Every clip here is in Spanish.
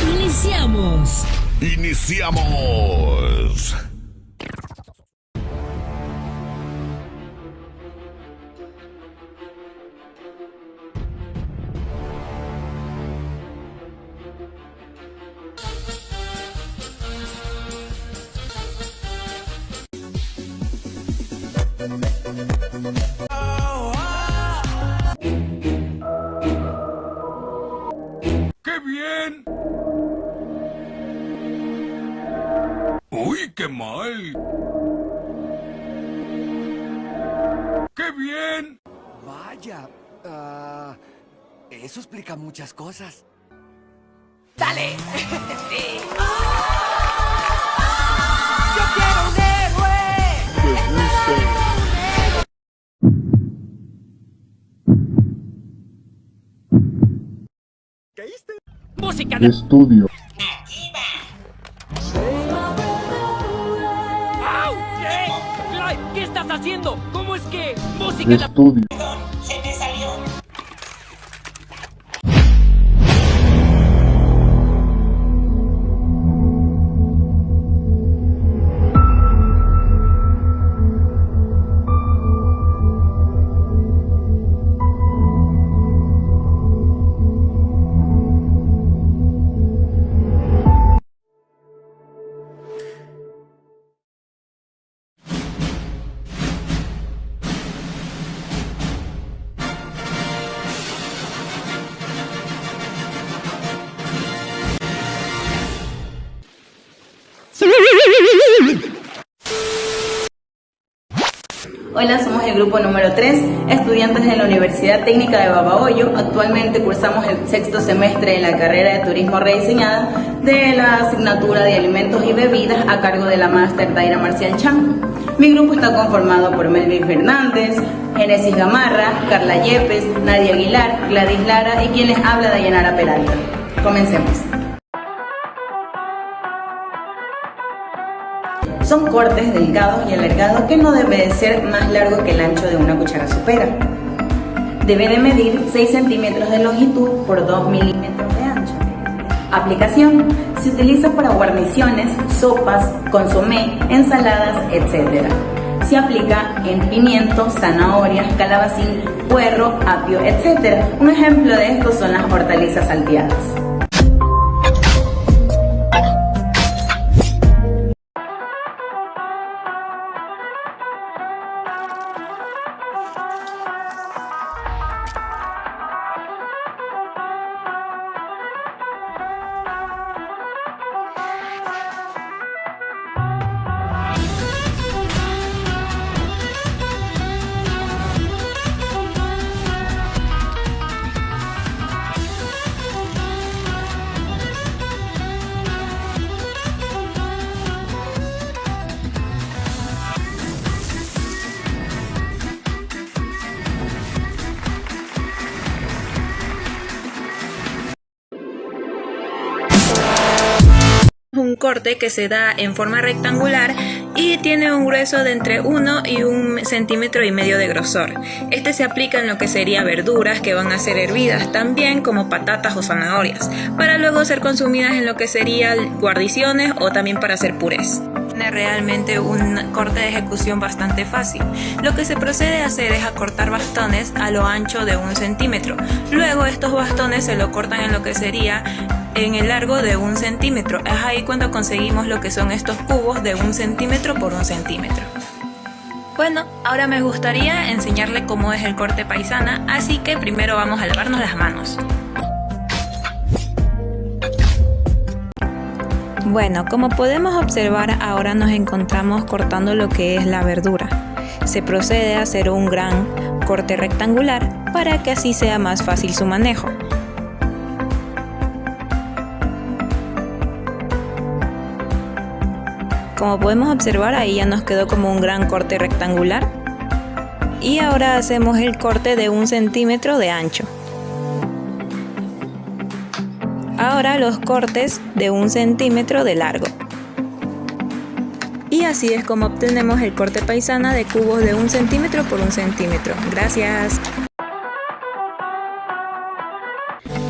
Iniciamos. Iniciamos. ¡Qué bien! ¡Uy, qué mal! ¡Qué bien! Vaya, eso explica muchas cosas. ¡Dale! ¡Sí! ¡Yo quiero un héroe! ¿Caíste? ¡Música de Estudio. ¡Au! ¿Qué? Clyde, ¿qué estás haciendo? ¿Cómo es que? ¡Música de... Estudio. Hola, somos el grupo número 3, estudiantes de la Universidad Técnica de Babahoyo. Actualmente cursamos el 6º semestre de la carrera de Turismo Rediseñada de la asignatura de Alimentos y Bebidas a cargo de la máster Daira Marcial Chan. Mi grupo está conformado por Melvin Fernández, Génesis Gamarra, Carla Yepes, Nadia Aguilar, Gladys Lara y quien les habla, Dayanara Peralta. Comencemos. Son cortes delgados y alargados que no debe de ser más largo que el ancho de una cuchara sopera. Debe de medir 6 centímetros de longitud por 2 milímetros de ancho. Aplicación: se utiliza para guarniciones, sopas, consomé, ensaladas, etc. Se aplica en pimientos, zanahorias, calabacín, puerro, apio, etc. Un ejemplo de esto son las hortalizas salteadas. Un corte que se da en forma rectangular y tiene un grueso de entre 1 y 1,5 centímetros de grosor. Este se aplica en lo que sería verduras que van a ser hervidas, también como patatas o zanahorias, para luego ser consumidas en lo que serían guarniciones o también para hacer purés. Tiene realmente un corte de ejecución bastante fácil. Lo que se procede a hacer es acortar bastones a lo ancho de 1 centímetro. Luego estos bastones se lo cortan en lo que sería en el largo de 1 centímetro. Es ahí cuando conseguimos lo que son estos cubos de 1 centímetro por 1 centímetro. Bueno, ahora me gustaría enseñarle cómo es el corte paisana, así que primero vamos a lavarnos las manos. Bueno, como podemos observar, ahora nos encontramos cortando lo que es la verdura. Se procede a hacer un gran corte rectangular para que así sea más fácil su manejo. Como podemos observar, ahí ya nos quedó como un gran corte rectangular. Y ahora hacemos el corte de 1 centímetro de ancho. ahora los cortes de 1 centímetro de largo. Y así es como obtenemos el corte paisana de cubos de 1 centímetro por 1 centímetro. Gracias.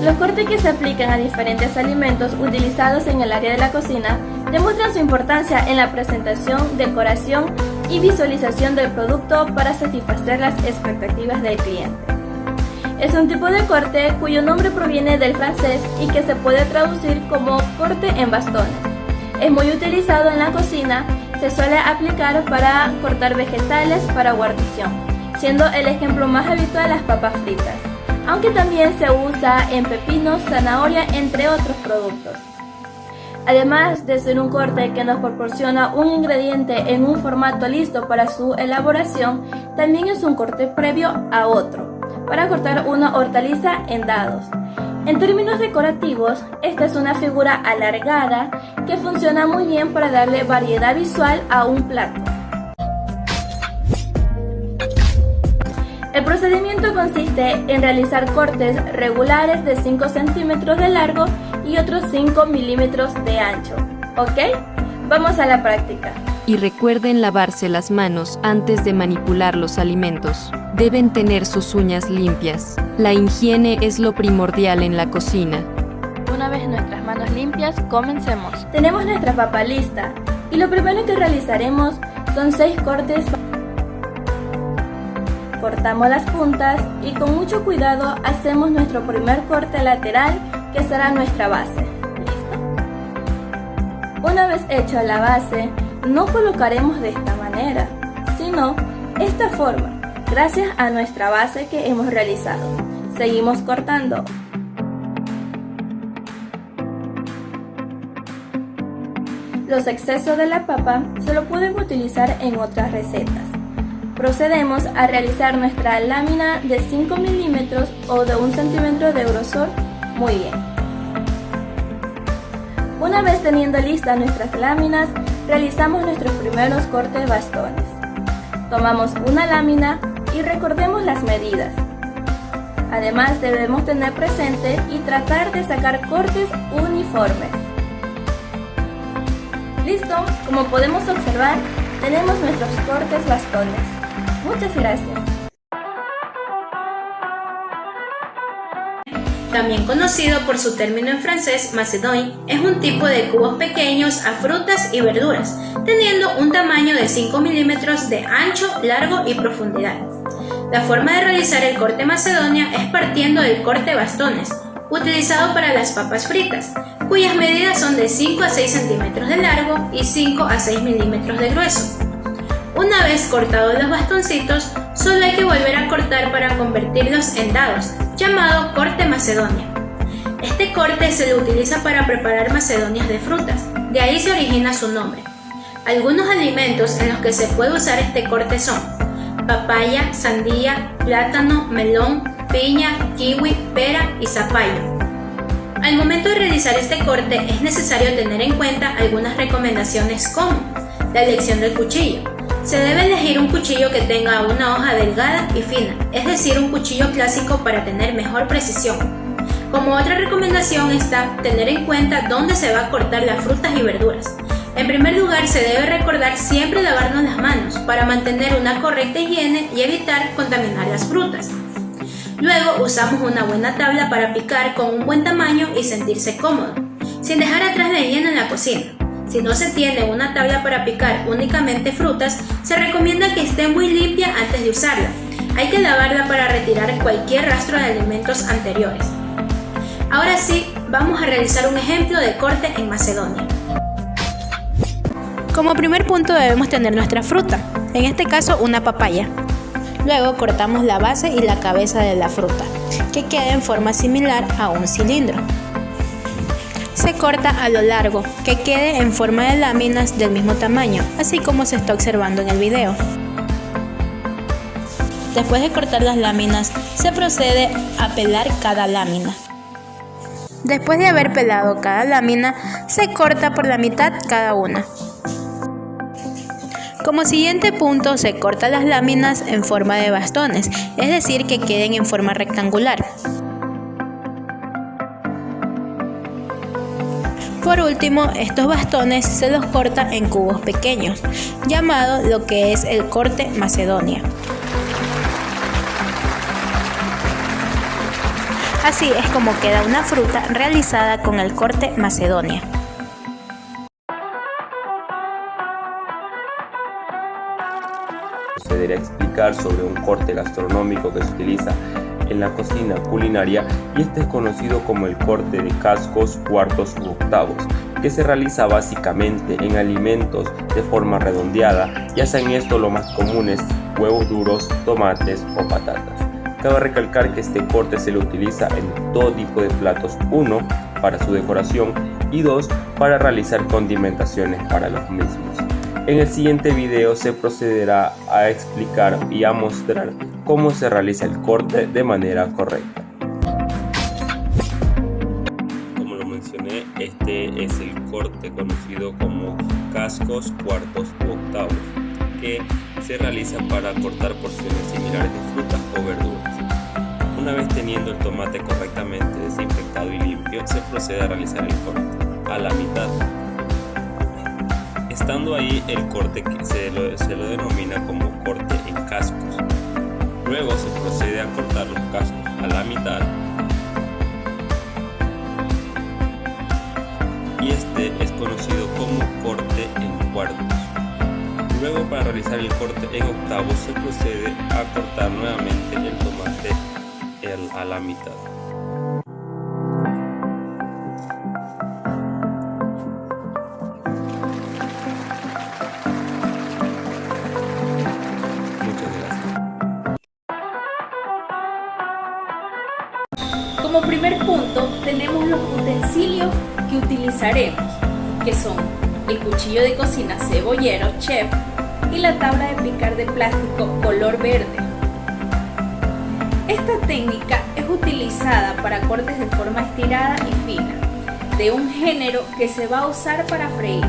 Los cortes que se aplican a diferentes alimentos utilizados en el área de la cocina demuestran su importancia en la presentación, decoración y visualización del producto para satisfacer las expectativas del cliente. Es un tipo de corte cuyo nombre proviene del francés y que se puede traducir como corte en bastones. Es muy utilizado en la cocina, se suele aplicar para cortar vegetales para guarnición, siendo el ejemplo más habitual las papas fritas, aunque también se usa en pepinos, zanahoria, entre otros productos. Además de ser un corte que nos proporciona un ingrediente en un formato listo para su elaboración, también es un corte previo a otro, para cortar una hortaliza en dados. En términos decorativos, esta es una figura alargada que funciona muy bien para darle variedad visual a un plato. El procedimiento consiste en realizar cortes regulares de 5 centímetros de largo y otros 5 milímetros de ancho. ¿Ok? Vamos a la práctica. Y recuerden lavarse las manos antes de manipular los alimentos. Deben tener sus uñas limpias. La higiene es lo primordial en la cocina. Una vez nuestras manos limpias, comencemos. Tenemos nuestra papa lista y lo primero que realizaremos son 6 cortes. Cortamos las puntas y con mucho cuidado hacemos nuestro primer corte lateral, que será nuestra base. ¿Listo? Una vez hecha la base, no colocaremos de esta manera, sino esta forma, gracias a nuestra base que hemos realizado. Seguimos cortando. Los excesos de la papa se lo pueden utilizar en otras recetas. Procedemos a realizar nuestra lámina de 5 milímetros o de 1 centímetro de grosor. Muy bien. Una vez teniendo listas nuestras láminas, realizamos nuestros primeros cortes bastones. Tomamos una lámina y recordemos las medidas. Además, debemos tener presente y tratar de sacar cortes uniformes. Listo, como podemos observar, tenemos nuestros cortes bastones. Muchas gracias. También conocido por su término en francés, macédoine, es un tipo de cubos pequeños a frutas y verduras, teniendo un tamaño de 5 milímetros de ancho, largo y profundidad. La forma de realizar el corte macedonia es partiendo del corte bastones, utilizado para las papas fritas, cuyas medidas son de 5 a 6 centímetros de largo y 5 a 6 milímetros de grueso. Una vez cortados los bastoncitos, solo hay que volver a cortar para convertirlos en dados, llamado corte macedonia. Este corte se le utiliza para preparar macedonias de frutas, de ahí se origina su nombre. Algunos alimentos en los que se puede usar este corte son papaya, sandía, plátano, melón, piña, kiwi, pera y zapallo. Al momento de realizar este corte es necesario tener en cuenta algunas recomendaciones como la elección del cuchillo. Se debe elegir un cuchillo que tenga una hoja delgada y fina, es decir, un cuchillo clásico para tener mejor precisión. Como otra recomendación está tener en cuenta dónde se va a cortar las frutas y verduras. En primer lugar, se debe recordar siempre lavarnos las manos para mantener una correcta higiene y evitar contaminar las frutas. Luego usamos una buena tabla para picar con un buen tamaño y sentirse cómodo, sin dejar atrás la higiene en la cocina. Si no se tiene una tabla para picar únicamente frutas, se recomienda que esté muy limpia antes de usarla. Hay que lavarla para retirar cualquier rastro de alimentos anteriores. Ahora sí, vamos a realizar un ejemplo de corte en macedonia. Como primer punto debemos tener nuestra fruta, en este caso una papaya. Luego cortamos la base y la cabeza de la fruta, que quede en forma similar a un cilindro. Se corta a lo largo, que quede en forma de láminas del mismo tamaño, así como se está observando en el video. Después de cortar las láminas, se procede a pelar cada lámina. Después de haber pelado cada lámina, se corta por la mitad cada una. Como siguiente punto, se cortan las láminas en forma de bastones, es decir, que queden en forma rectangular. Por último, estos bastones se los corta en cubos pequeños, llamado lo que es el corte Macedonia. Así es como queda una fruta realizada con el corte Macedonia. Procederé a explicar sobre un corte gastronómico que se utiliza en la cocina culinaria, y este es conocido como el corte de cascos, cuartos u octavos, que se realiza básicamente en alimentos de forma redondeada, ya sean esto lo más comunes, huevos duros, tomates o patatas. Cabe recalcar que este corte se lo utiliza en todo tipo de platos: 1, para su decoración, y 2, para realizar condimentaciones para los mismos. En el siguiente video se procederá a explicar y a mostrar cómo se realiza el corte de manera correcta. Como lo mencioné, este es el corte conocido como cascos, cuartos u octavos, que se realiza para cortar porciones similares de frutas o verduras. Una vez teniendo el tomate correctamente desinfectado y limpio, se procede a realizar el corte a la mitad. Estando ahí, el corte que se lo denomina como corte en cascos. Luego se procede a cortar los cascos a la mitad, y este es conocido como corte en cuartos. Luego, para realizar el corte en octavos, se procede a cortar nuevamente el tomate a la mitad. Como primer punto tenemos los utensilios que utilizaremos, que son el cuchillo de cocina cebollero chef y la tabla de picar de plástico color verde. Esta técnica es utilizada para cortes de forma estirada y fina, de un género que se va a usar para freír.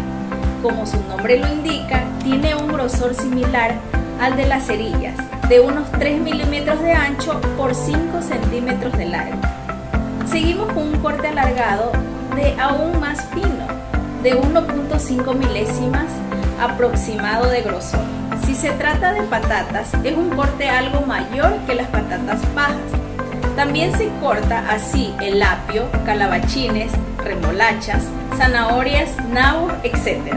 Como su nombre lo indica, tiene un grosor similar al de las cerillas, de unos 3 milímetros de ancho por 5 centímetros de largo. Seguimos con un corte alargado de aún más fino, de 1.5 milésimas aproximado de grosor. Si se trata de patatas, es un corte algo mayor que las patatas bajas. También se corta así el apio, calabachines, remolachas, zanahorias, nabos, etc.